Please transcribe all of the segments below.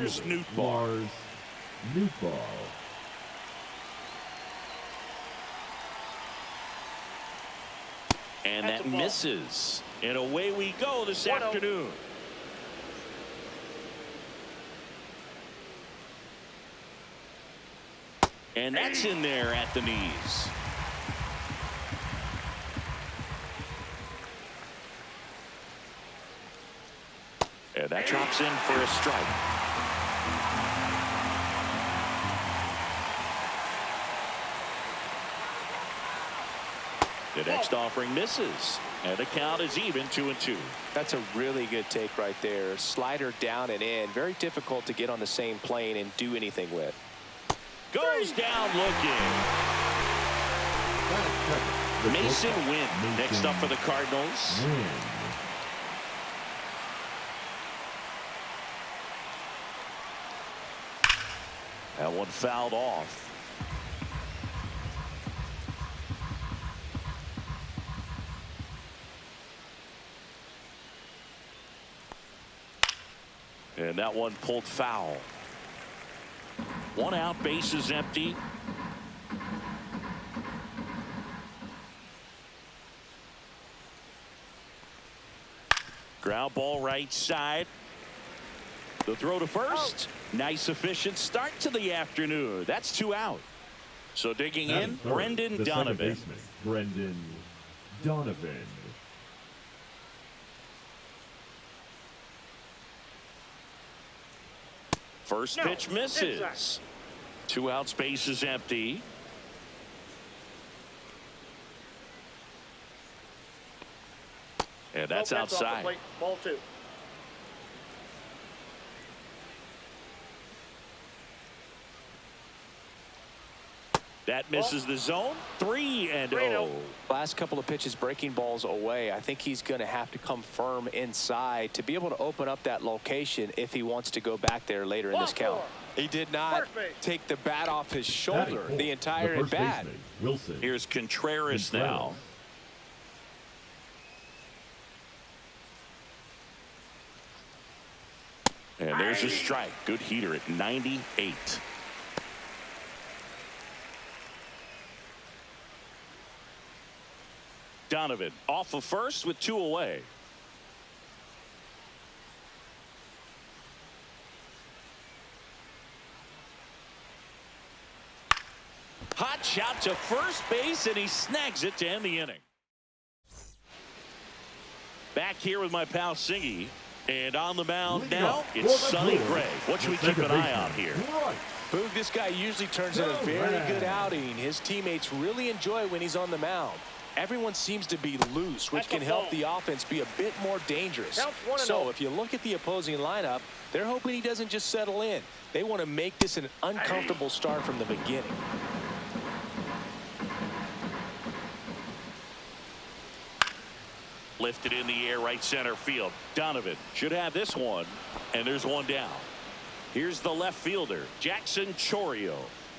Newtball. And that misses. And away we go this afternoon. And that's in there at the knees. And that drops in for a strike. The next offering misses, and the count is even 2-2. That's a really good take right there. Slider down and in. Very difficult to get on the same plane and do anything with. Goes down looking. Mason Wynn next up for the Cardinals. That one fouled off. And that one pulled foul. One out, base is empty. Ground ball right side. The throw to first. Nice efficient start to the afternoon. That's 2 out. So digging in, Brendan Donovan. First pitch misses. 2 outs, base is empty. And that's outside. Ball 2. That misses the zone. 3-0. Last couple of pitches breaking balls away. I think he's going to have to come firm inside to be able to open up that location if he wants to go back there later in this count. He did not take the bat off his shoulder the entire at bat. Here's Contreras now. And there's a strike. Good heater at 98. Donovan off of first with 2 away. Hot shot to first base, and he snags it to end the inning. Back here with my pal Singy, and on the mound now it's Sonny Gray. What should we keep an eye on here? Boog, this guy usually turns in a very good outing. His teammates really enjoy when he's on the mound. Everyone seems to be loose, which can help the offense be a bit more dangerous. So if you look at the opposing lineup, they're hoping he doesn't just settle in. They want to make this an uncomfortable start from the beginning. Lifted in the air, right center field. Donovan should have this one, and there's one down. Here's the left fielder, Jackson Chorio.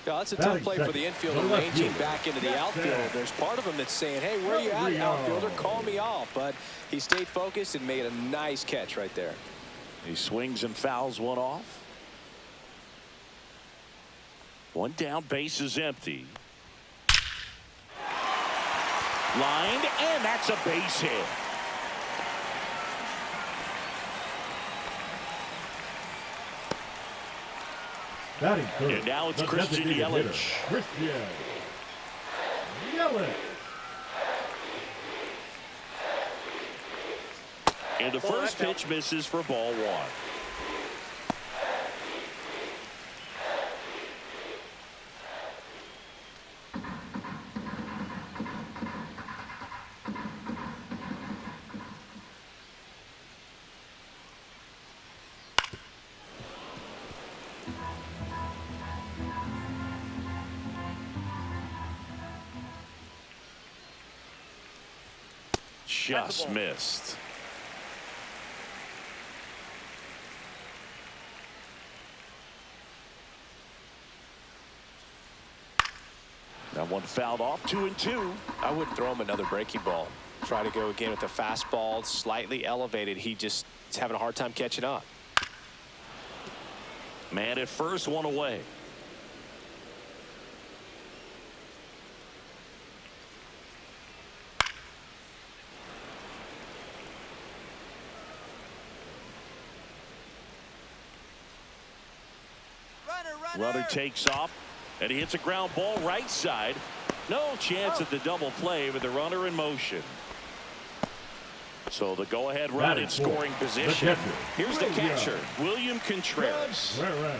Yeah, that's a tough play for the infielder, ranging back into the outfield. There's part of him that's saying, hey, where are you at, outfielder? Call me off. But he stayed focused and made a nice catch right there. He swings and fouls one off. One down, base is empty. Lined, and that's a base hit. And now it's Christian Yelich. And the first pitch misses for ball 1. Just missed. That one fouled off. 2-2. I wouldn't throw him another breaking ball. Try to go again with the fastball, slightly elevated. He just is having a hard time catching up. Man at first, one away. Runner takes off, and he hits a ground ball right side. No chance at the double play with the runner in motion. So the go-ahead run in scoring position. Here's the catcher, William Contreras. Right.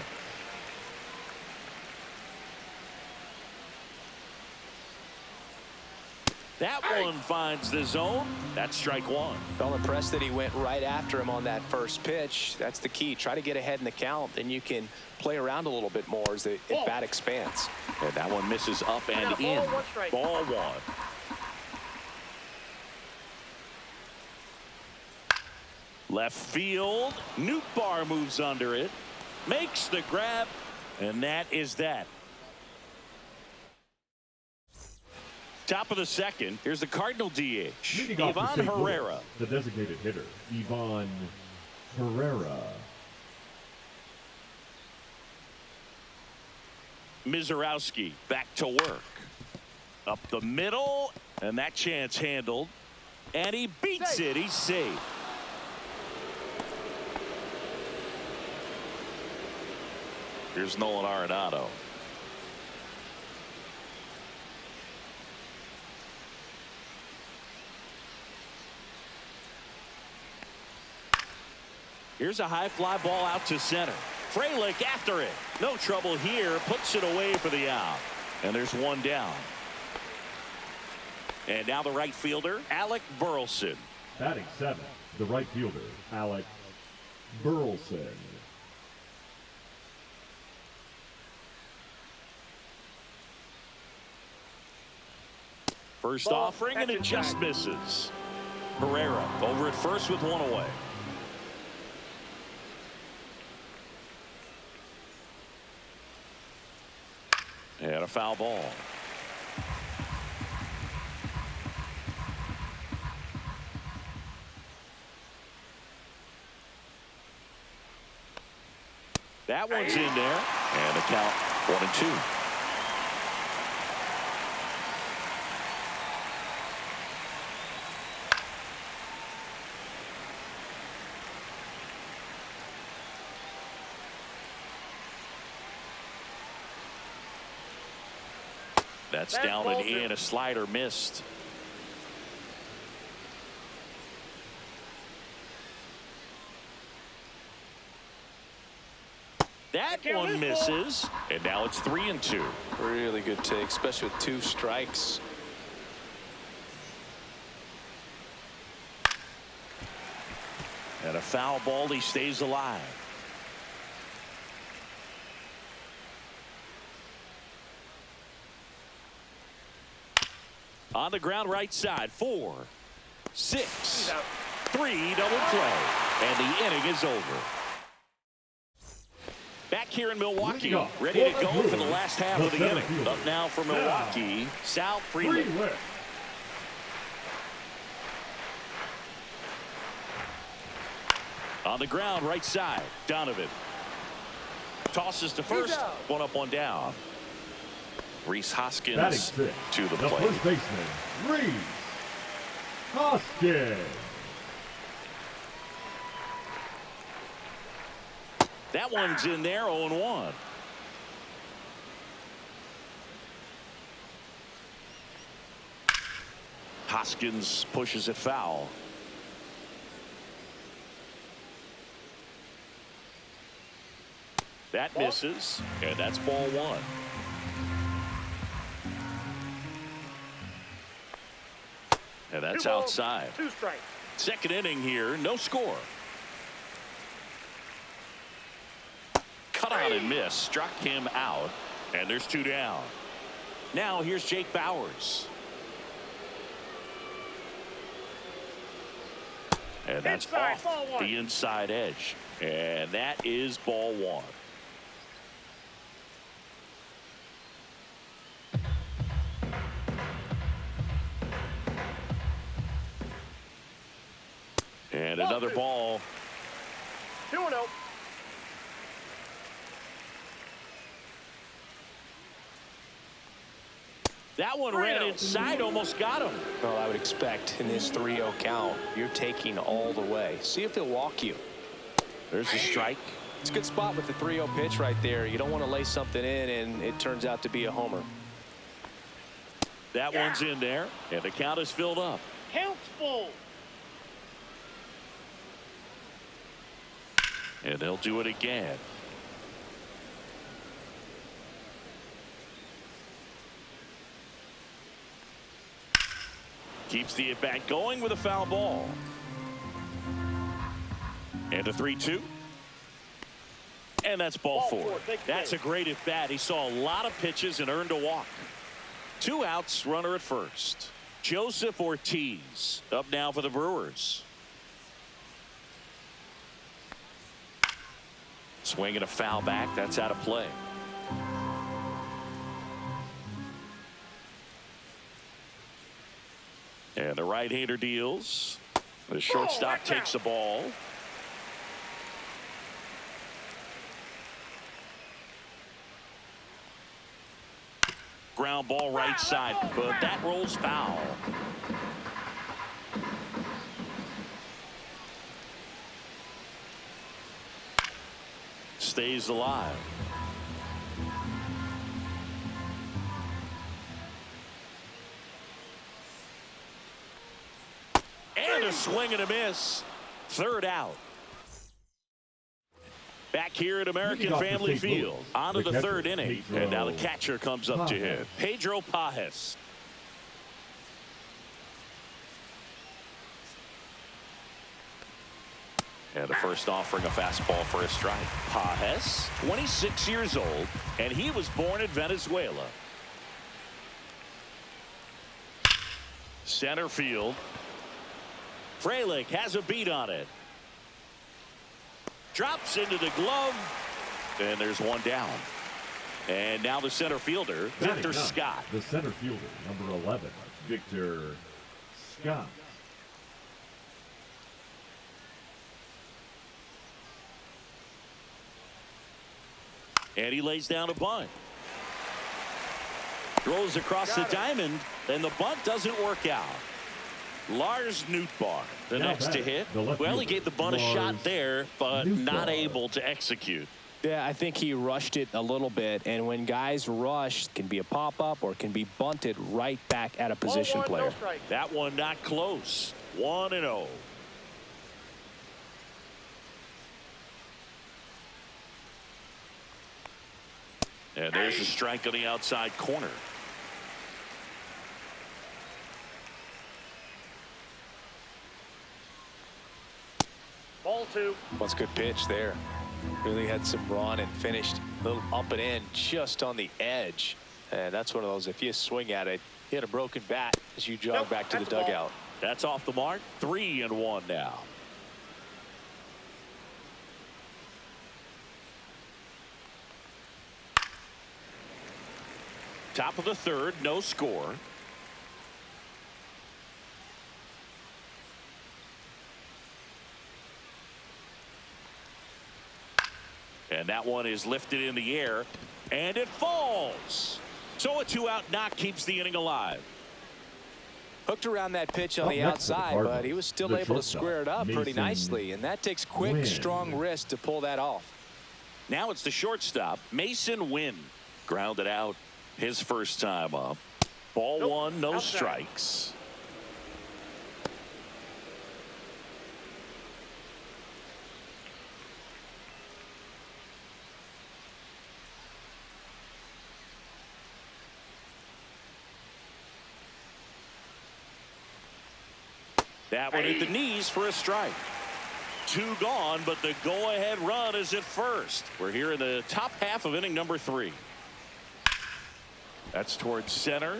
That one finds the zone. That's strike one. Felt impressed that he went right after him on that first pitch. That's the key. Try to get ahead in the count. Then you can play around a little bit more as the at-bat expands. And that one misses up and in. Ball one. Left field. Nootbaar moves under it. Makes the grab. And that is that. Top of the second. Here's the Cardinal DH. Ivan Herrera. The designated hitter, Ivan Herrera. Mizorowski back to work. Up the middle. And that chance handled. And he beats it. He's safe. Here's Nolan Arenado. Here's a high fly ball out to center. Frelick after it. No trouble here. Puts it away for the out. And there's one down. And now the right fielder, Alec Burleson. Batting seventh, the right fielder, Alec Burleson. First offering, and it just misses. Herrera over at first with one away. And a foul ball. That one's in there. And a count 1-2. That's down and in. A slider missed. That one misses. And now it's 3-2. Really good take, especially with 2 strikes. And a foul ball. He stays alive. On the ground right side. 4, 6, 3 double play. And the inning is over. Back here in Milwaukee, ready to go for the last half of the inning. Up now for Milwaukee, Sal Frelick. On the ground right side, Donovan. Tosses to first. One up, one down. Rhys Hoskins to the plate. First baseman, Rhys Hoskins. That one's in there, 0-1. Hoskins pushes it foul. That misses, and that's ball one. And that's outside. 2 strikes. Second inning here, no score. Cut out and miss, struck him out, and there's 2 down. Now here's Jake Bauers. And that's off the inside edge. And that is ball one. And another ball. 2-0. That one ran inside, almost got him. Well, I would expect in this 3-0 count, you're taking all the way. See if he'll walk you. There's a strike. It's a good spot with the 3-0 pitch right there. You don't want to lay something in, and it turns out to be a homer. That one's in there, and the count is filled up. Count's full. And they'll do it again. Keeps the at-bat going with a foul ball. And a 3-2. And that's ball four. That's a great at-bat. He saw a lot of pitches and earned a walk. 2 outs, runner at first. Joseph Ortiz up now for the Brewers. Swinging a foul back. That's out of play. And the right-hander deals. The shortstop takes the ball. Ground ball right side, but that rolls foul. Stays alive. And a swing and a miss. 3rd out. Back here at American Family Field. On to the 3rd inning. And now the catcher comes up to him. Pedro Pajes. And the first offering a fastball for a strike. Pajes, 26 years old, and he was born in Venezuela. Center field. Frelick has a beat on it. Drops into the glove, and there's one down. And now the center fielder, Victor Scott. The center fielder, number 11, Victor Scott. And he lays down a bunt. Throws across the diamond, and the bunt doesn't work out. Lars Nootbaar, the next to hit. Well, he gave the bunt a shot there, but not able to execute. Yeah, I think he rushed it a little bit, and when guys rush, it can be a pop-up or can be bunted right back at a position player. That one not close. 1-0. And there's a strike on the outside corner. Ball 2. What's a good pitch there. Really had some run and finished a little up and in just on the edge. And that's one of those, if you swing at it, you hit a broken bat as you jog back to the dugout. That's off the mark. 3-1 now. Top of the 3rd, no score. And that one is lifted in the air, and it falls. So a 2-out knock keeps the inning alive. Hooked around that pitch on the outside, but he was still able to square it up pretty nicely, and that takes quick, strong wrist to pull that off. Now it's the shortstop, Mason Wynn. Grounded out his first time up. Ball 1, no strikes. That one at the knees for a strike. 2 gone, but the go-ahead run is at first. We're here in the top half of inning number 3. That's towards center.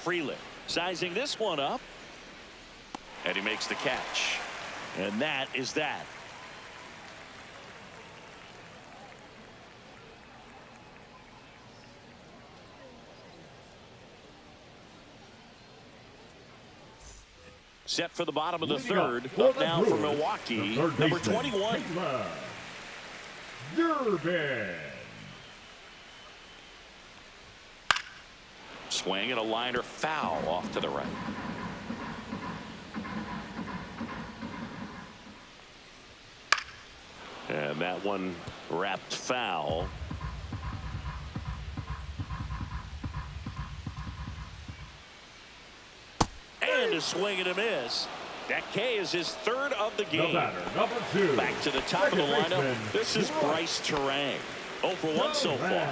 Frelick sizing this one up. And he makes the catch. And that is that. Set for the bottom of the 3rd. Up now for Milwaukee, number 21. Swing and a liner foul off to the right. And that one wrapped foul. And a swing and a miss. That K is his third of the game. The batter, number 2. Back to the top of the lineup. This is Bryce Terang. 0 for 1 so far.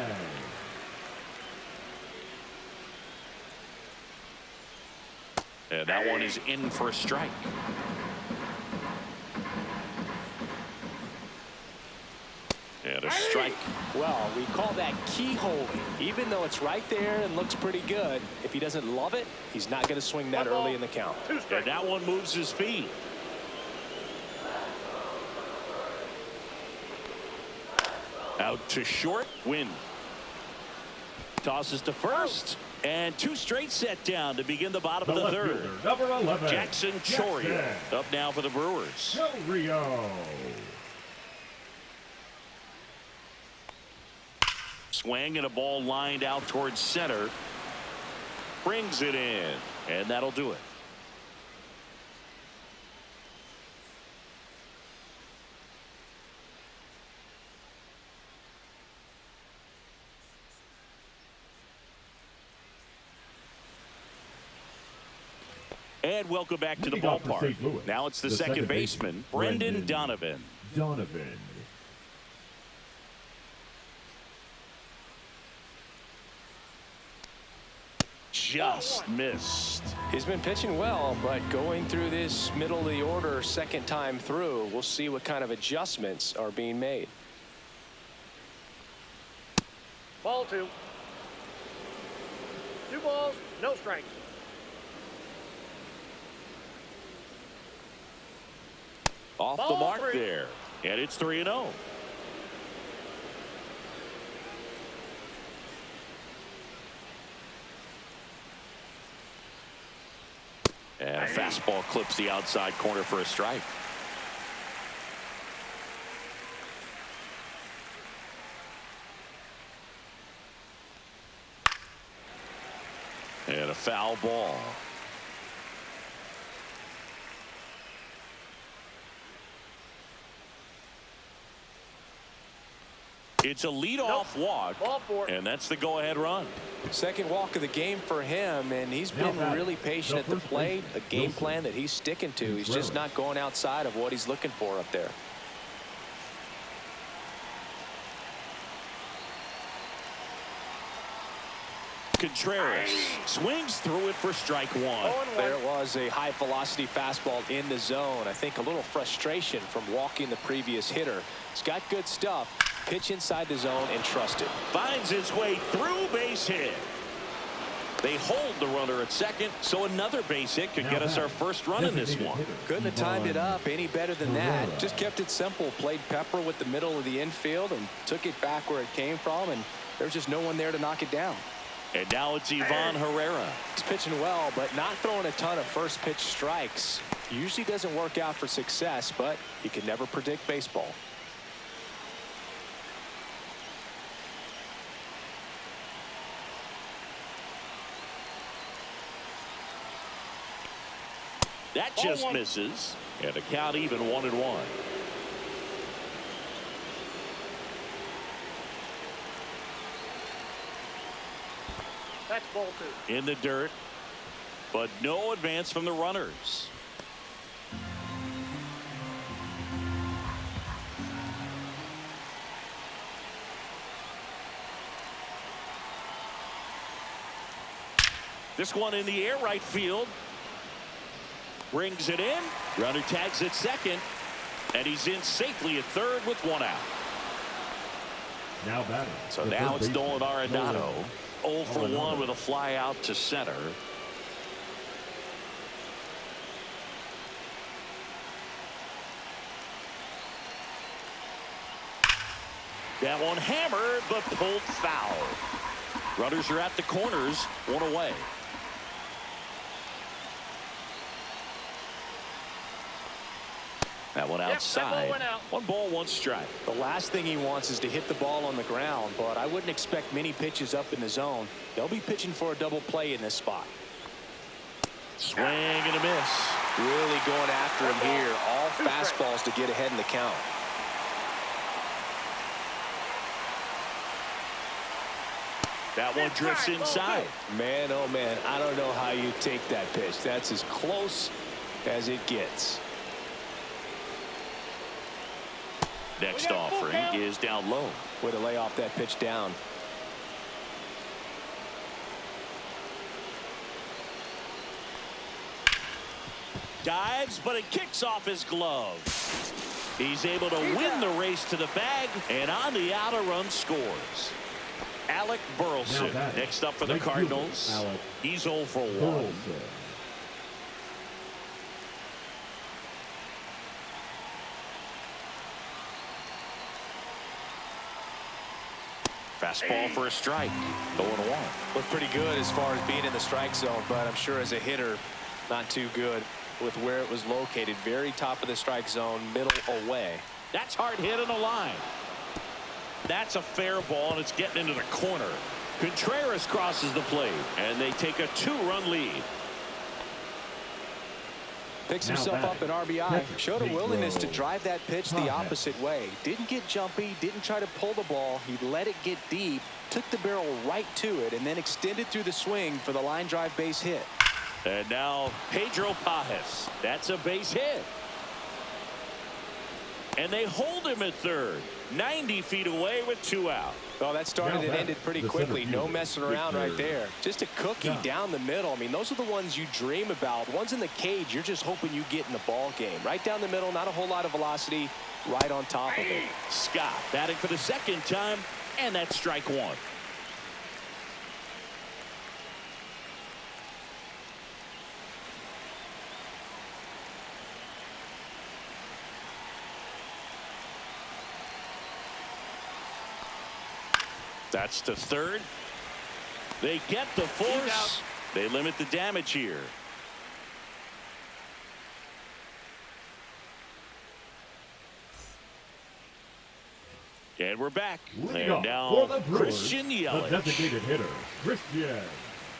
And that one is in for a strike. And a strike. Well, we call that keyholing. Even though it's right there and looks pretty good, if he doesn't love it, he's not going to swing that early in the count. And that one moves his feet. Out to short. Win. Tosses to first. And 2 straight set down to begin the bottom of the third. Fielder, number 11. Jackson Chourio up now for the Brewers. Chourio. Swing and a ball lined out towards center. Brings it in. And that'll do it. And welcome back to the ballpark. Now it's the second baseman, Brendan Donovan. Just missed. He's been pitching well, but going through this middle of the order second time through, we'll see what kind of adjustments are being made. Ball 2. 2 balls, no strikes. Off the mark there. And it's 3-0. And a fastball clips the outside corner for a strike. And a foul ball. It's a leadoff walk, and that's the go-ahead run. Second walk of the game for him, and he's been really patient at the plate. A game plan that he's sticking to. He's just not going outside of what he's looking for up there. Contreras swings through it for strike 1. There was a high-velocity fastball in the zone. I think a little frustration from walking the previous hitter. He's got good stuff. Pitch inside the zone and trust it. Finds his way through, base hit. They hold the runner at second, so another base hit could get us our first run in this one. Couldn't have timed it up any better than that. Just kept it simple. Played pepper with the middle of the infield and took it back where it came from, and there's just no one there to knock it down. And now it's Ivan Herrera. He's pitching well, but not throwing a ton of first pitch strikes. Usually doesn't work out for success, but you can never predict baseball. That just misses. And a count even 1-1. That's ball 2. In the dirt, but no advance from the runners. This one in the air, right field. Brings it in. Runner tags at second. And he's in safely at third with 1 out. Now batting. So now it's Nolan Arenado. 0 for 1 with a fly out to center. That one hammered, but pulled foul. Runners are at the corners, 1 away. That one outside. One ball, one strike. The last thing he wants is to hit the ball on the ground, but I wouldn't expect many pitches up in the zone. They'll be pitching for a double play in this spot. Swing and a miss. Really going after him here. All fastballs to get ahead in the count. That one drifts inside. Man, oh man, I don't know how you take that pitch. That's as close as it gets. Next offering is down low. Way to lay off that pitch down. Dives, but it kicks off his glove. He's able to win the race to the bag, and on the outer run scores. Alec Burleson next up for the Cardinals. He's 0 for 1. Fastball for a strike. 0-1. Looked pretty good as far as being in the strike zone, but I'm sure as a hitter, not too good with where it was located. Very top of the strike zone, middle away. That's hard hit in the line. That's a fair ball, and it's getting into the corner. Contreras crosses the plate, and they take a 2-run lead. Picks himself up an RBI. Showed a willingness to drive that pitch the opposite way. Didn't get jumpy, didn't try to pull the ball. He let it get deep, took the barrel right to it, and then extended through the swing for the line drive base hit. And now Pedro Pajes. That's a base hit. And they hold him at third. 90 feet away with 2 out. Well, that started and ended pretty quickly. No messing around right there. Just a cookie down the middle. I mean, those are the ones you dream about. Ones in the cage, you're just hoping you get in the ball game. Right down the middle, not a whole lot of velocity, right on top of it. Scott batting for the second time, and that's strike 1. That's to third. They get the force. They limit the damage here. And we're back. And now Christian Yelich. The designated hitter, Christian.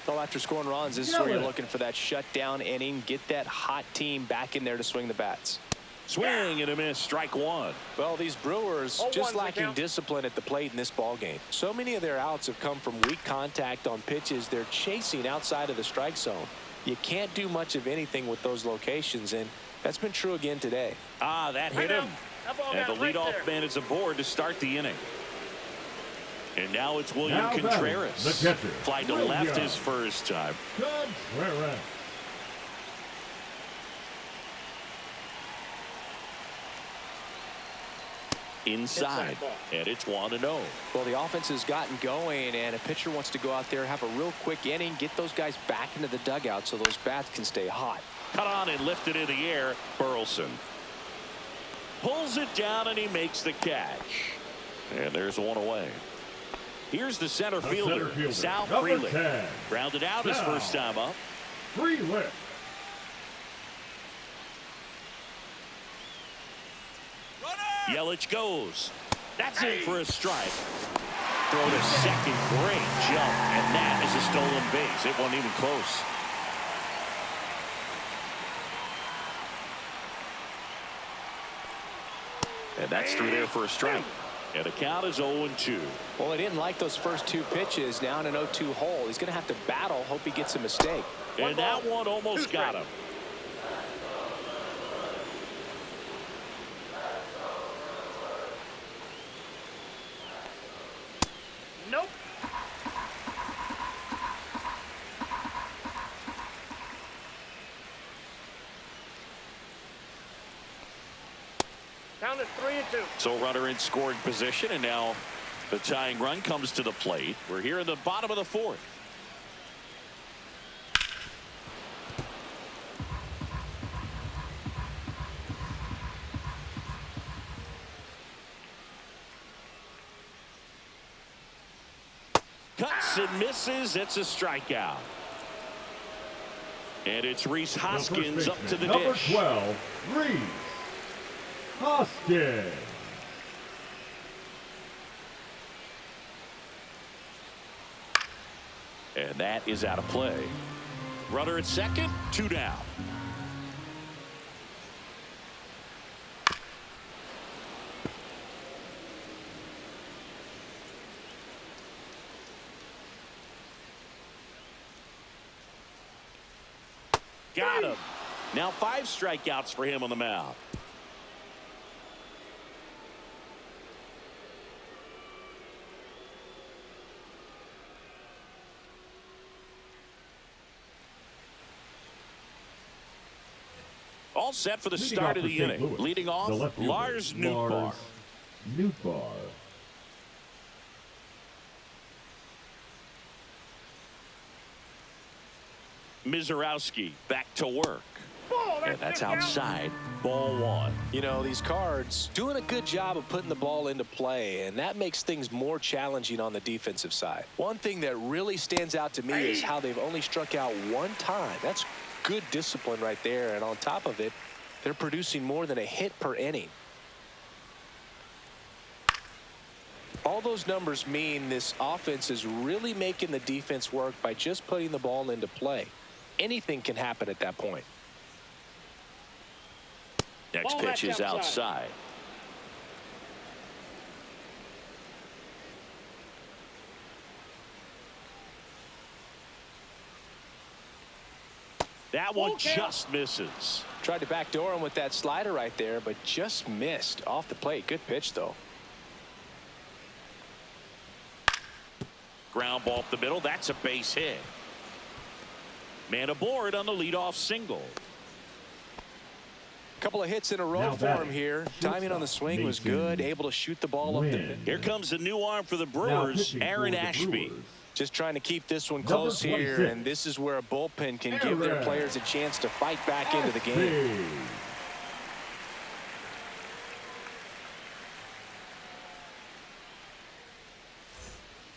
Well, after scoring runs, this is where you're looking for that shutdown inning. Get that hot team back in there to swing the bats. Swing and a miss, strike 1. Well, these Brewers just lacking discipline at the plate in this ball game. So many of their outs have come from weak contact on pitches they're chasing outside of the strike zone. You can't do much of anything with those locations, and that's been true again today. That hit him. And the leadoff man is aboard to start the inning. And now it's William Contreras. The catcher. Fly to left his first time. Contreras. Inside, and it's 1-0. Well, the offense has gotten going, and a pitcher wants to go out there, have a real quick inning, get those guys back into the dugout so those bats can stay hot. Cut on and lifted in the air. Burleson pulls it down, and he makes the catch. And there's 1 away. Here's the center fielder, Sal Frelick. Grounded out his first time up. Frelick. Yelich goes. That's in for a strike. Throw to second. Great jump. And that is a stolen base. It wasn't even close. And that's through there for a strike. And the count is 0-2. Well, he didn't like those first 2 pitches. Now in an 0-2 hole. He's going to have to battle. Hope he gets a mistake. And that one almost got him. Nope. Count is 3-2. So runner in scoring position, and now the tying run comes to the plate. We're here in the bottom of the 4th. Cuts and misses. It's a strikeout. And it's Rhys Hoskins up to the dish. Number 12, Rhys. Hoskins. And that is out of play. Runner at second, 2 down. Got him. Now 5 strikeouts for him on the mound. All set for the start of the inning. Leading off, Lars Nootbaar. Mizorowski back to work. And that's outside. Ball 1. You know, these Cards doing a good job of putting the ball into play, and that makes things more challenging on the defensive side. One thing that really stands out to me is how they've only struck out 1 time. That's good discipline right there, and on top of it, they're producing more than a hit per inning. All those numbers mean this offense is really making the defense work by just putting the ball into play. Anything can happen at that point. Next pitch is outside. That one just misses. Tried to backdoor him with that slider right there, but just missed off the plate. Good pitch, though. Ground ball up the middle. That's a base hit. Man aboard on the leadoff single. Couple of hits in a row for him here. Timing on the swing was good. Able to shoot the ball up the middle. Here comes the new arm for the Brewers, Aaron Ashby. Just trying to keep this one close here, and this is where a bullpen can give their players a chance to fight back into the game.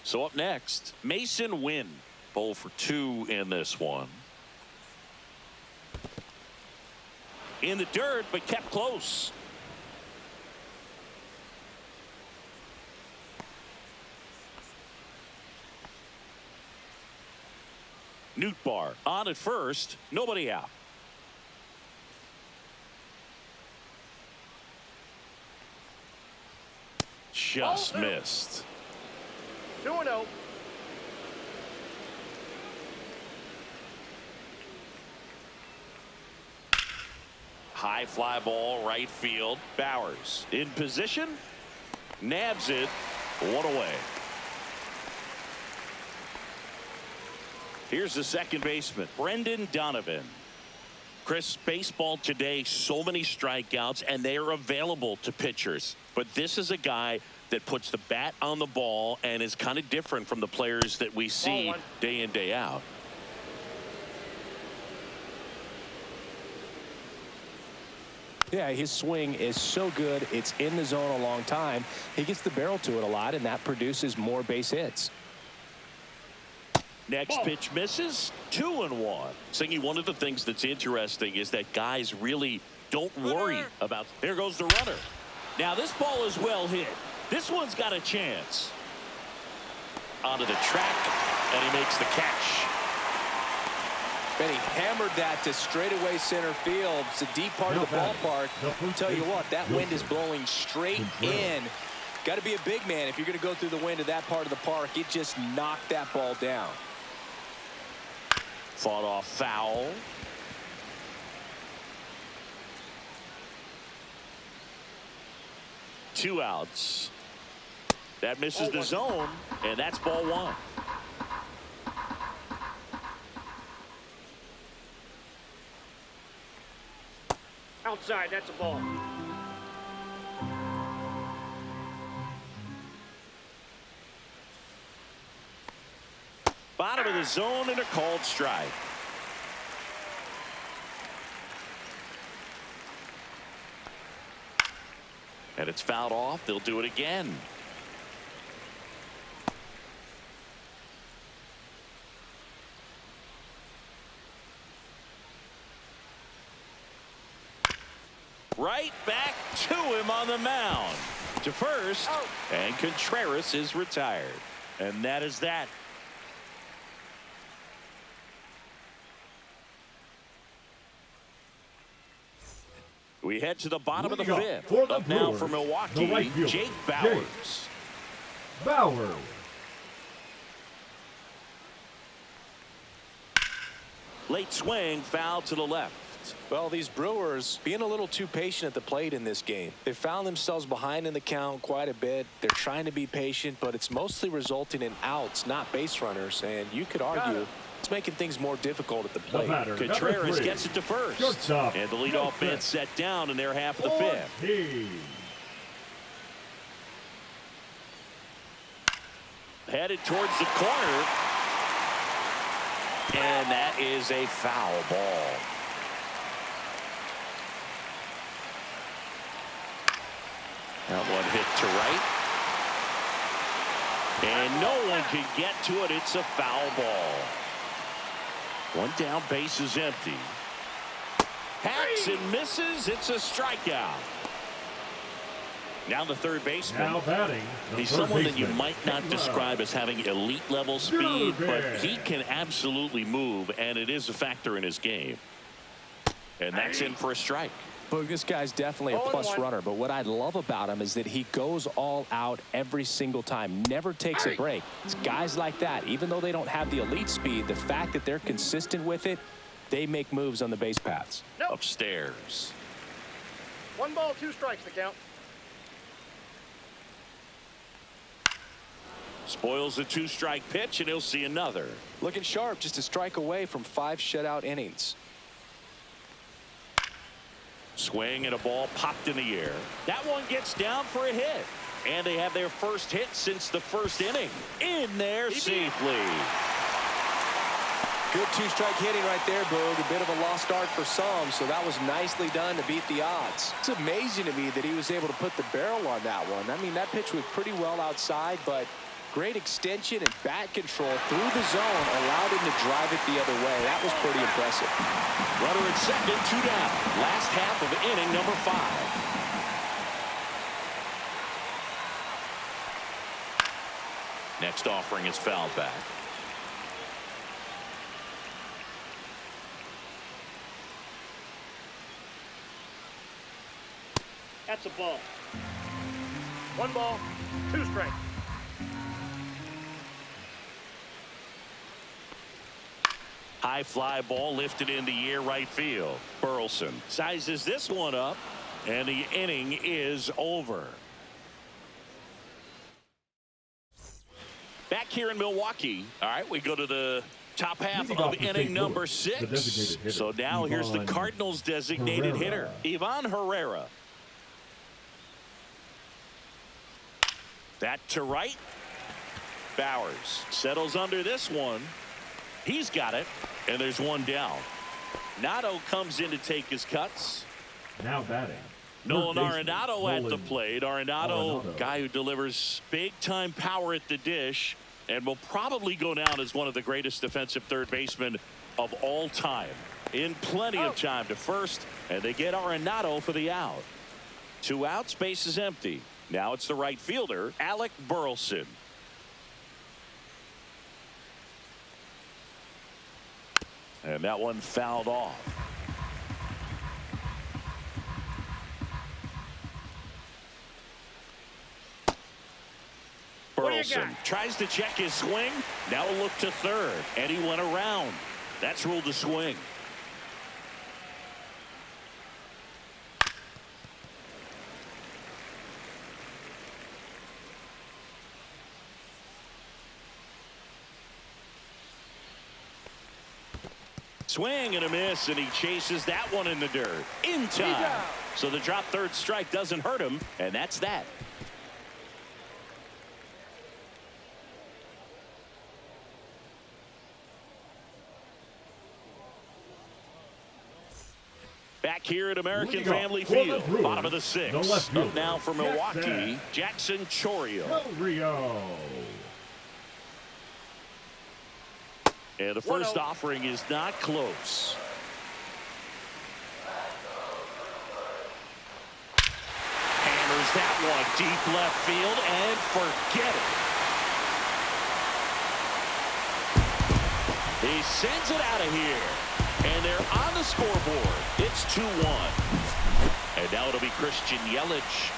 So up next, Mason Wynn. 0 for 2 in this one. In the dirt, but kept close. Nootbaar on at first, nobody out. Just missed. 2-0. High fly ball, right field. Bowers in position, nabs it, 1 away. Here's the second baseman, Brendan Donovan. Chris, baseball today, so many strikeouts, and they are available to pitchers. But this is a guy that puts the bat on the ball and is kind of different from the players that we see day in, day out. Yeah, his swing is so good. It's in the zone a long time. He gets the barrel to it a lot, and that produces more base hits. Next pitch misses. 2-1. Singy, one of the things that's interesting is that guys really don't worry about. There goes the runner. Now this ball is well hit. This one's got a chance. Onto the track, and he makes the catch. And he hammered that to straightaway center field. It's a deep part of the ballpark. I'll tell you what, that wind is blowing straight in. Got to be a big man if you're going to go through the wind of that part of the park. It just knocked that ball down. Fought off foul. Two outs. That misses the zone, and that's ball 1. Outside, that's a ball. Bottom of the zone and a called strike. And it's fouled off. They'll do it again. Right back to him on the mound. To first, and Contreras is retired. And that is that. We head to the bottom of the fifth. Up now for Milwaukee, Jake Bauers. Bauers. Late swing, foul to the left. Well, these Brewers being a little too patient at the plate in this game. They found themselves behind in the count quite a bit. They're trying to be patient, but it's mostly resulting in outs, not base runners. And you could argue it's making things more difficult at the plate. Contreras gets it to first. Shortstop. And the leadoff man set down in their half of the fifth. Headed towards the corner. And that is a foul ball. That one hit to right. And no one can get to it. It's a foul ball. One down, base is empty. Hacks and misses. It's a strikeout. Now the third baseman. Now batting. He's someone that you might not describe as having elite level speed, but he can absolutely move, and it is a factor in his game. And that's in for a strike. But this guy's definitely a plus runner, but what I love about him is that he goes all out every single time, never takes a break. It's guys like that, even though they don't have the elite speed, the fact that they're consistent with it, they make moves on the base paths. Upstairs. 1 ball, 2 strikes to count. Spoils the 2-strike pitch, and he'll see another. Looking sharp, just a strike away from 5 shutout innings. Swing and a ball popped in the air. That one gets down for a hit. And they have their first hit since the first inning. In there safely. Good 2-strike hitting right there, Boog. A bit of a lost art for some, so that was nicely done to beat the odds. It's amazing to me that he was able to put the barrel on that one. I mean, that pitch was pretty well outside, but great extension and bat control through the zone allowed him to drive it the other way. That was pretty impressive. Runner at second, 2 down. Last half of inning number 5. Next offering is fouled back. That's a ball. 1 ball, 2 strikes. High fly ball lifted in the air right field. Burleson sizes this one up, and the inning is over. Back here in Milwaukee. All right, we go to the top half of inning number 6. So now here's the Cardinals designated hitter, Ivan Herrera. That to right. Bauers settles under this one. He's got it, and there's 1 down. Nato comes in to take his cuts. Now batting. Nolan Arenado at the plate. Arenado, guy who delivers big-time power at the dish and will probably go down as one of the greatest defensive third basemen of all time. In plenty of time to first, and they get Arenado for the out. 2 outs, base is empty. Now it's the right fielder, Alec Burleson. And that one fouled off. Burleson tries to check his swing. Now a look to third. And he went around. That's ruled a swing. Swing and a miss, and he chases that one in the dirt. In time. So the drop third strike doesn't hurt him, and that's that. Back here at American Family Field, bottom of the 6th. Up now for Milwaukee, Jackson Chourio. And the first offering is not close. Fires that one deep left field and forget it. He sends it out of here. And they're on the scoreboard. It's 2-1. And now it'll be Christian Yelich.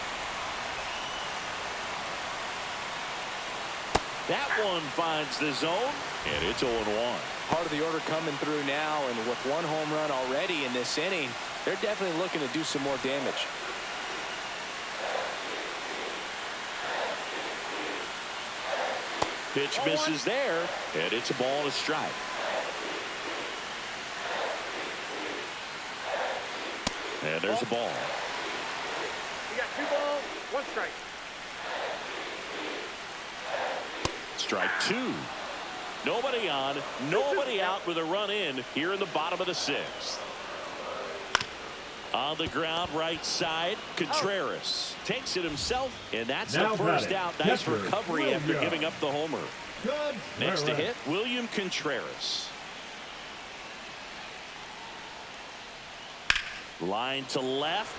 That one finds the zone, and it's 0-1. Part of the order coming through now, and with one home run already in this inning, they're definitely looking to do some more damage. Pitch misses there, and it's a ball and a strike. And there's a ball. You got 2 balls, 1 strike. Strike 2. Nobody on, nobody out with a run in here in the bottom of the 6th. On the ground, right side, Contreras takes it himself, and that's Now the first batting, out. Nice catcher, recovery after William. giving up the homer. Good. Next to hit, William Contreras. Line to left.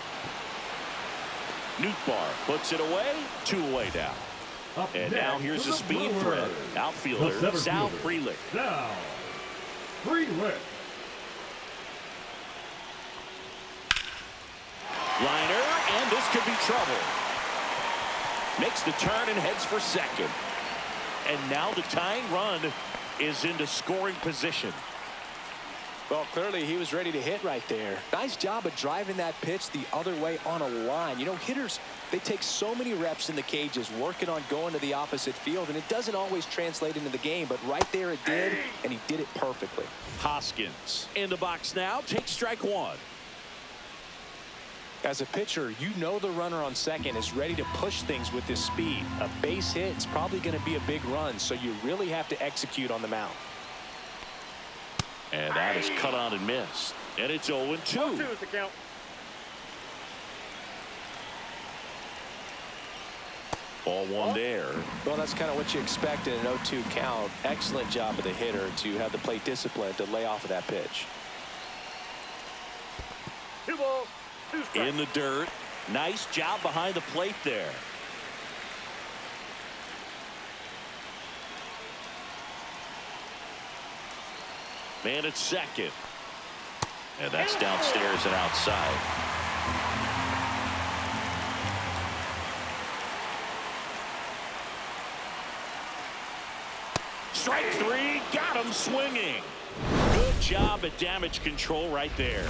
Nootbaar puts it away. 2 away now. Up And next now here's for a the speed Brewers. threat. The Outfielder, center Sal fielder, Frelick. Sal Frelick. Liner, and this could be trouble. Makes the turn and heads for second. And now the tying run is into scoring position. Well, clearly he was ready to hit right there. Nice job of driving that pitch the other way on a line. You know, hitters, they take so many reps in the cages working on going to the opposite field, and it doesn't always translate into the game, but right there it did, and he did it perfectly. Hoskins in the box now. Takes strike 1. As a pitcher, you know the runner on second is ready to push things with his speed. A base hit is probably going to be a big run, so you really have to execute on the mound. And that is cut on and missed. And it's 0-2. 2 is the count. Ball 1 there. Well, that's kind of what you expect in an 0-2 count. Excellent job of the hitter to have the plate discipline to lay off of that pitch. 2 balls, 2 strikes. In the dirt. Nice job behind the plate there. Man at second. And that's downstairs and outside. Strike 3. Got him swinging. Good job at damage control right there.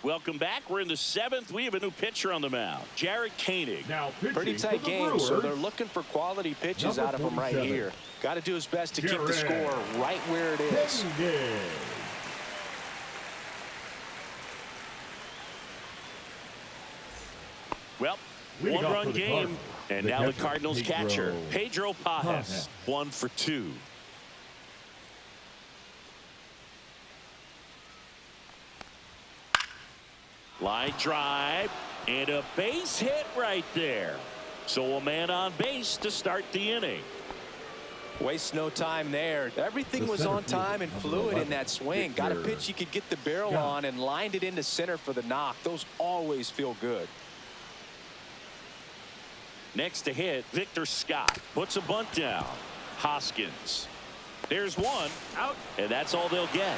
Welcome back. We're in the 7th. We have a new pitcher on the mound, Jared Koenig. Now pitching Pretty for tight the game, Brewers, so they're looking for quality pitches number out of him right 47. here. Got to do his best to keep the Jared score right where it is. Koenig. Well, Leading off one-run for the game, Cardinals, and the now the catcher, Cardinals catcher, Pedro Pajes, Pajes. 1 for 2. Line drive, and a base hit right there. So a man on base to start the inning. Waste no time there. Everything The was center on time and fielder, fluid number in that swing. 11, Got a Victor pitch you could get the barrel Scott. on and lined it into center for the knock. Those always feel good. Next to hit, Victor Scott puts a bunt down. Hoskins. There's one. Out. And that's all they'll get.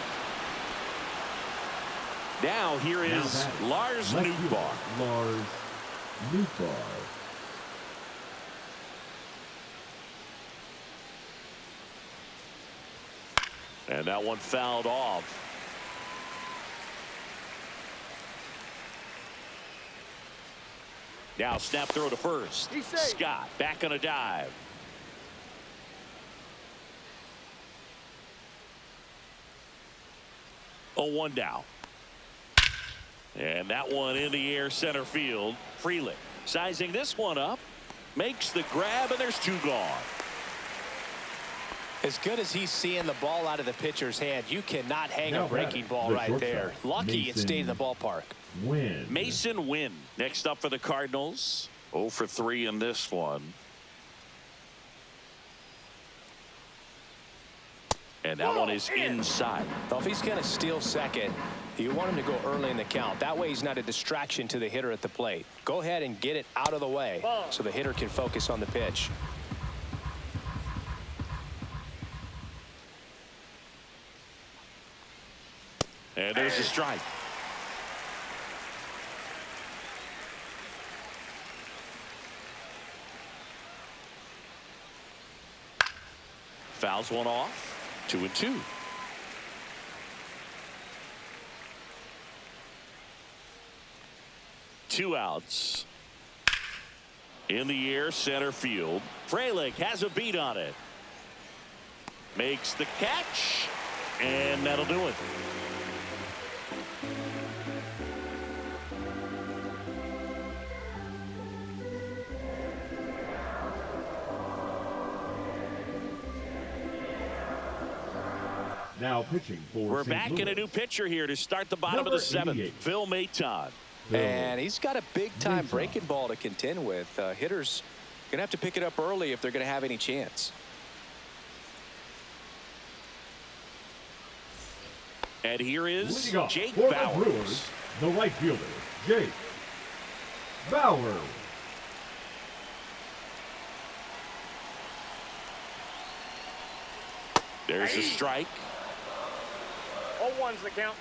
Now here is Lars Left Nootbaar. fielder, Lars Nootbaar. And that one fouled off. Now snap throw to first. He's safe. Scott back on a dive. Oh, 1 down. And that one in the air center field. Frelick sizing this one up. Makes the grab, and there's 2 gone. As good as he's seeing the ball out of the pitcher's hand, you cannot hang Now a breaking batting, ball the right shortstop, there. Lucky it Mason stayed in the ballpark. Win. Mason Wynn next up for the Cardinals. 0 for 3 in this one. And that one is inside. Well, if he's going to steal second, you want him to go early in the count. That way he's not a distraction to the hitter at the plate. Go ahead and get it out of the way so the hitter can focus on the pitch. And there's a strike. Fouls one off. 2-2. Two outs. In the air, center field. Frelick has a beat on it. Makes the catch. And that'll do it. Now pitching for We're St. back Louis. in a new pitcher here to start the bottom Number of the 7th. 88. Phil Maton. And he's got a big-time Maton. breaking ball to contend with. Hitters going to have to pick it up early if they're going to have any chance. And here is Leading off Jake for the Bauers. Brewers, the right fielder, Jake Bauers. There's a strike. 0-1's the count.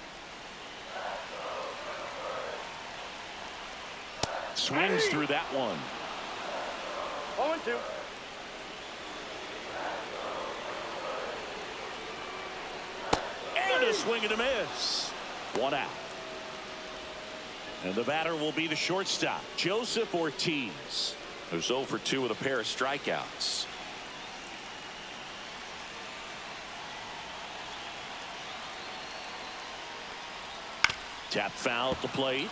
Swings through that one. 0-2. And a swing and a miss. One out. And the batter will be the shortstop, Joseph Ortiz, who's 0 for 2 with a pair of strikeouts. Tap foul at the plate.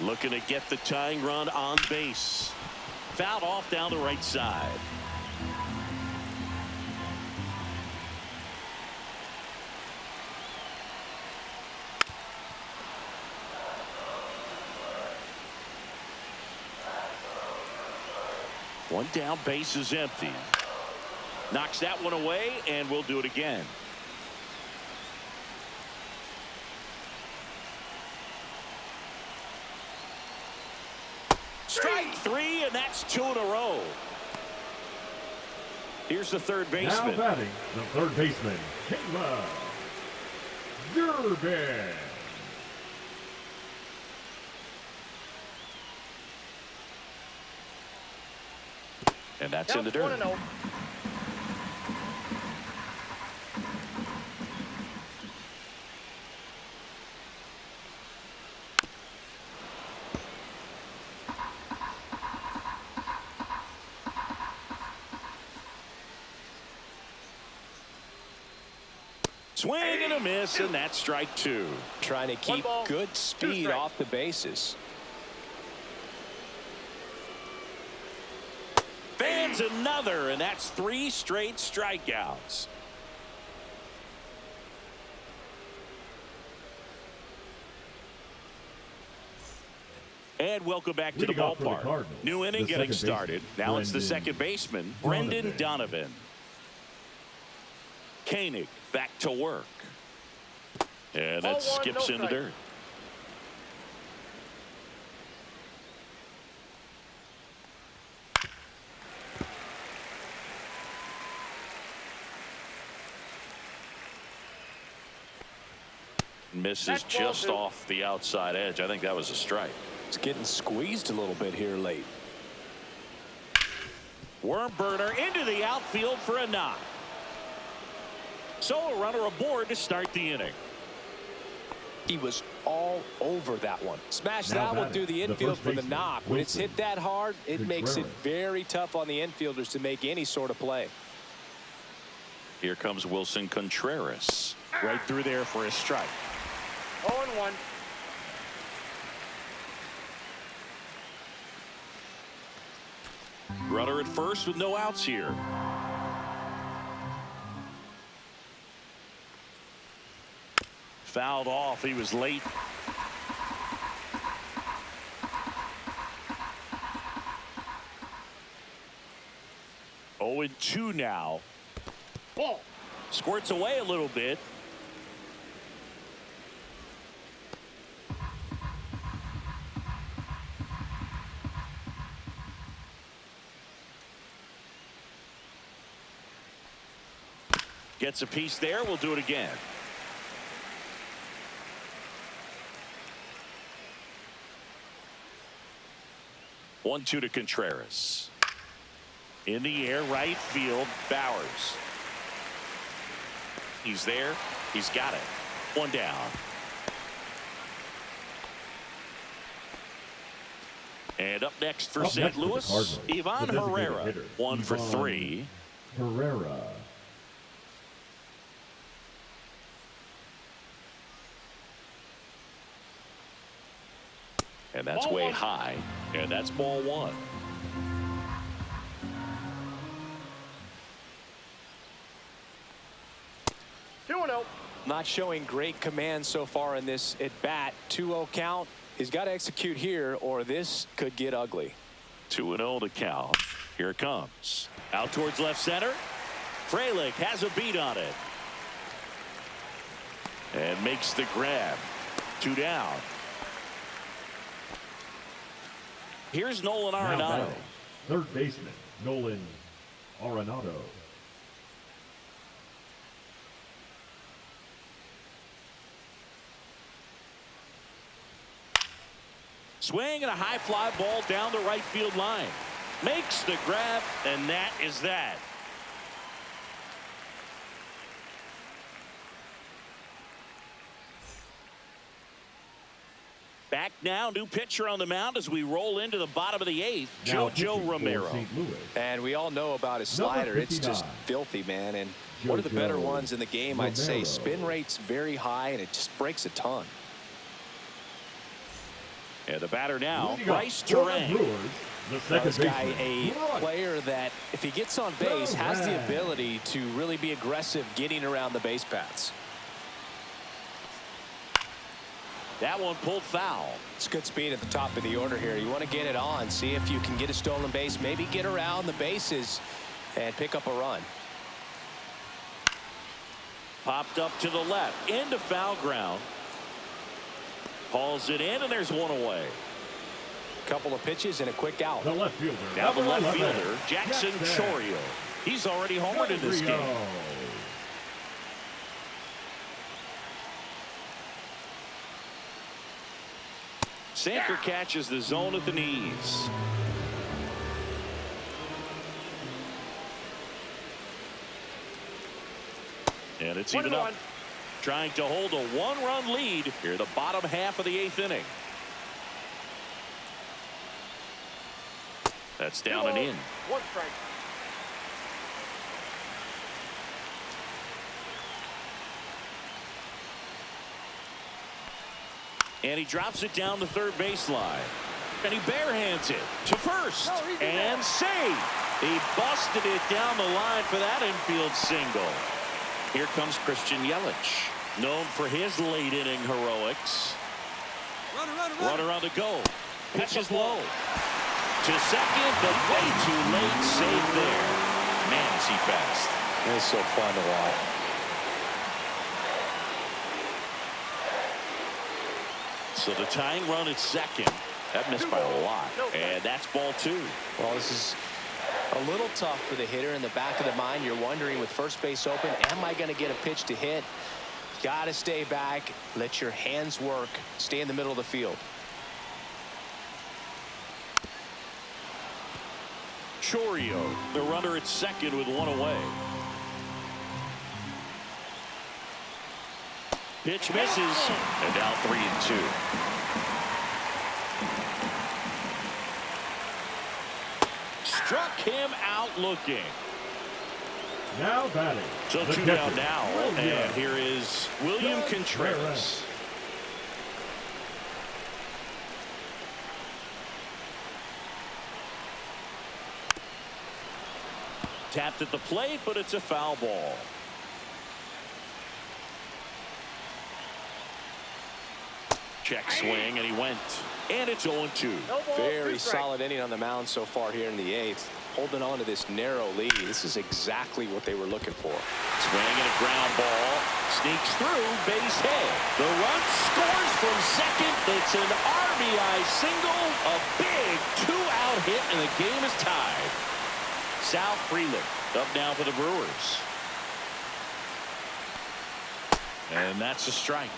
Looking to get the tying run on base. Fouled off down the right side. One down, base is empty. Knocks that one away, and we'll do it again. Strike 3, and that's 2 in a row. Here's the third baseman. Now batting, the third baseman, Caleb Durbin. And that's in the dirt. 1-0. Swing and a miss, and that's strike 2. Trying to keep ball, good 2 speed strikes. off the bases. Fans another, and that's 3 straight strikeouts. And welcome back to the Leading off for the ballpark. Cardinals, New inning the getting second started. baseman, Now it's the Brendan second baseman, Brendan Donovan. Koenig back to work. And that 0-1, skips no in the strike. dirt. Misses That's ball just 2. off the outside edge. I think that was a strike. It's getting squeezed a little bit here late. Worm burner into the outfield for a knock. So a runner aboard to start the inning. He was all over that one. Smashed Now that one batting, through the the infield first for the baseman, knock. When it's Wilson hit that hard, it makes it Contreras. very tough on the infielders to make any sort of play. Here comes Wilson Contreras. Right through there for a strike. 0-1. Runner at first with no outs here. Fouled off. He was late. Oh, and 2 now. Ball. Squirts away a little bit. Gets a piece there. We'll do it again. One, 2 to Contreras. In the air, right field, Bowers. He's there. He's got it. 1 down. And up next for St. Louis, Ivan Herrera. 1 for 3. Herrera. And that's way high. And that's ball 1. Not showing great command so far in this at bat. 2-0 count. He's got to execute here or this could get ugly. 2-0 to count. Here it comes. Out towards left center. Frelick has a beat on it. And makes the grab. 2 down. Here's Nolan Arenado. Third baseman, Nolan Arenado. Swing and a high fly ball down the right field line. Makes the grab, and that is that. Back now, new pitcher on the mound as we roll into the bottom of the 8th, Jojo Romero. And we all know about his slider. It's just filthy, man. And one of the better ones in the game, I'd say. Spin rate's very high, and it just breaks a ton. And the batter now, Bryce Terang. This guy, a player that, if he gets on base, has the ability to really be aggressive getting around the base paths. That one pulled foul. It's good speed at the top of the order here. You want to get it on, see if you can get a stolen base, maybe get around the bases and pick up a run. Popped up to the left, into foul ground. Hauls it in, and there's 1 away. Couple of pitches and a quick out. The left fielder. Now the left fielder, Jackson Chourio. He's already homered in this game. Sanker catches the zone at the knees. And it's even up. Trying to hold a 1-run lead here, the bottom half of the 8th inning. That's down and in. 1 strike. And he drops it down the third baseline. And he barehands it to first. And save. He busted it down the line for that infield single. Here comes Christian Yelich, known for his late inning heroics. Runner on the go. Pitch is low. To second, but way too late. Save there. Man, is he fast. It's so fun to watch. So the tying run at second. That missed by a lot. And that's ball 2. Well, this is a little tough for the hitter. In the back of the mind, you're wondering with first base open, am I going to get a pitch to hit? Got to stay back. Let your hands work. Stay in the middle of the field. Chourio, the runner at second with 1 away. Pitch misses, and now 3-2. Struck him out looking. Now batting. So 2 down now, and here is William Contreras. Tapped at the plate, but it's a foul ball. Check swing, and he went. And it's 0-2. Very solid inning on the mound so far here in the 8th. Holding on to this narrow lead. This is exactly what they were looking for. Swing and a ground ball. Sneaks through, base hit. The run scores from second. It's an RBI single. A big 2-out hit, and the game is tied. Sal Frelick up now for the Brewers. And that's a strike.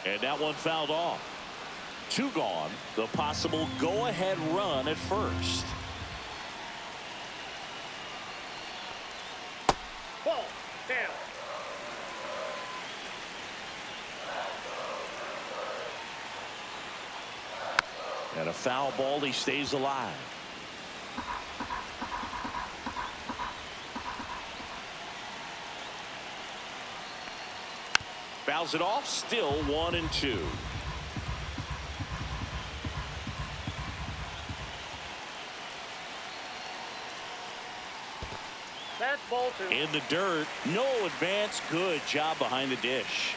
And that one fouled off. 2 gone. The possible go-ahead run at first. Ball down. And a foul ball. He stays alive. Fouls it off. Still 1-2. That's ball 2. In the dirt. No advance. Good job behind the dish.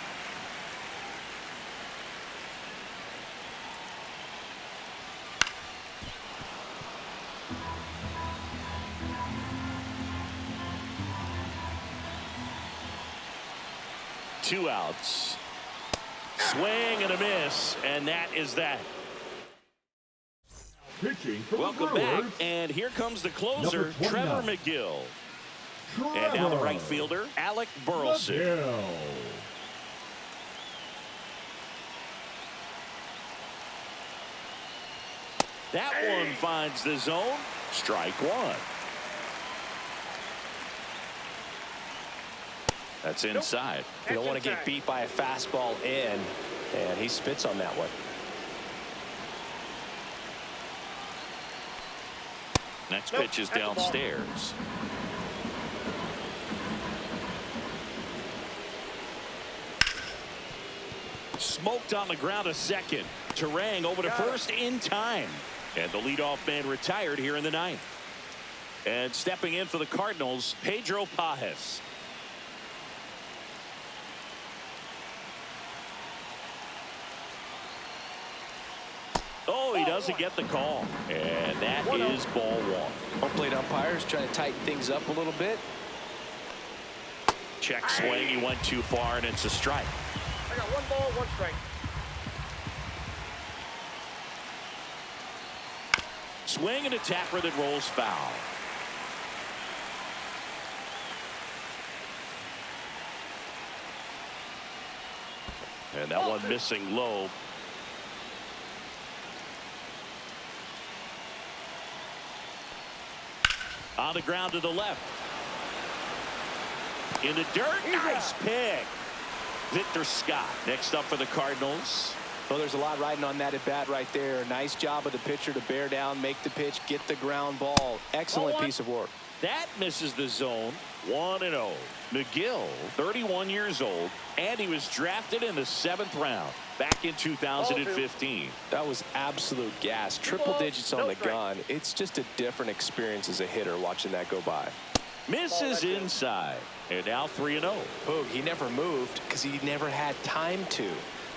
Two outs. Swing and a miss, and that is that. Pitching for Welcome the Brewers, back, and here comes the closer, Number 29. Trevor McGill. And now the right fielder, Alec Burleson. McGill. That one finds the zone. Strike 1. That's inside. You don't want to get beat by a fastball in, and he spits on that one. Next pitch is downstairs. Smoked on the ground to second. Terang over to first in time. And the leadoff man retired here in the 9th. And stepping in for the Cardinals, Pedro Pajes. Oh, he doesn't get the call. And that is ball 1. Home plate umpires trying to tighten things up a little bit. Check swing. He went too far, and it's a strike. I got 1 ball, 1 strike. Swing and a tapper that rolls foul. And that one missing low. On the ground to the left. In the dirt. Nice pick. Victor Scott next up for the Cardinals. Well, there's a lot riding on that at bat right there. Nice job of the pitcher to bear down, make the pitch, get the ground ball. Excellent piece of work. That misses the zone. 1-0. McGill, 31 years old, and he was drafted in the 7th round back in 2015. That was absolute gas. Triple digits on the gun. It's just a different experience as a hitter watching that go by. Misses inside, and now 3-0. Boog, he never moved because he never had time to.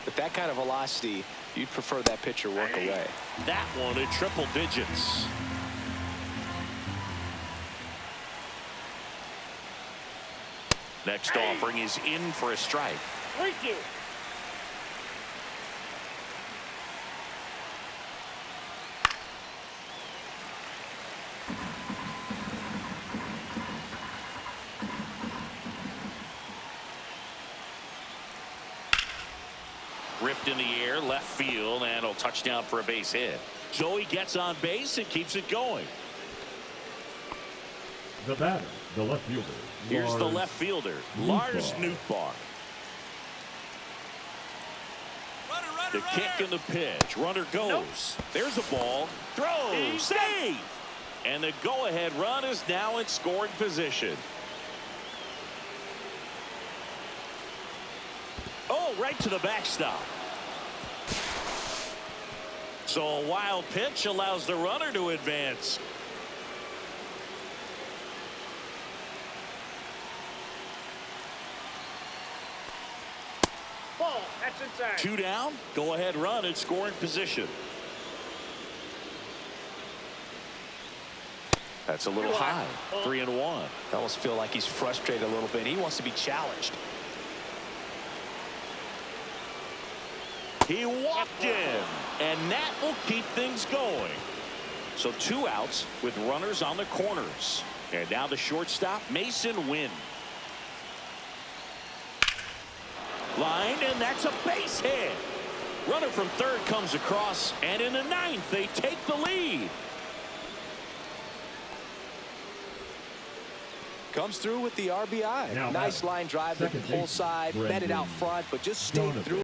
But that kind of velocity, you'd prefer that pitcher work away. That one in triple digits. Next offering is in for a strike. 3-2. Ripped in the air, left field, and a touchdown for a base hit. So he gets on base and keeps it going. The batter, the left fielder. Here's the left fielder, Lars Nootbaar. The kick and the pitch. Runner goes. There's a ball. Throws. Save. And the go-ahead run is now in scoring position. Oh, right to the backstop. So a wild pitch allows the runner to advance. Ball. That's inside. 2 down. Go ahead run in scoring position. That's a little high. 3-1. I almost feel like he's frustrated a little bit. He wants to be challenged. He walked in, and that will keep things going. So 2 outs with runners on the corners. And now the shortstop, Mason Wynn. Lined, and that's a base hit. Runner from third comes across, and in the 9th, they take the lead. Comes through with the RBI. Now nice line drive to the second pull base, side, Brendan met it out front, but just stayed through.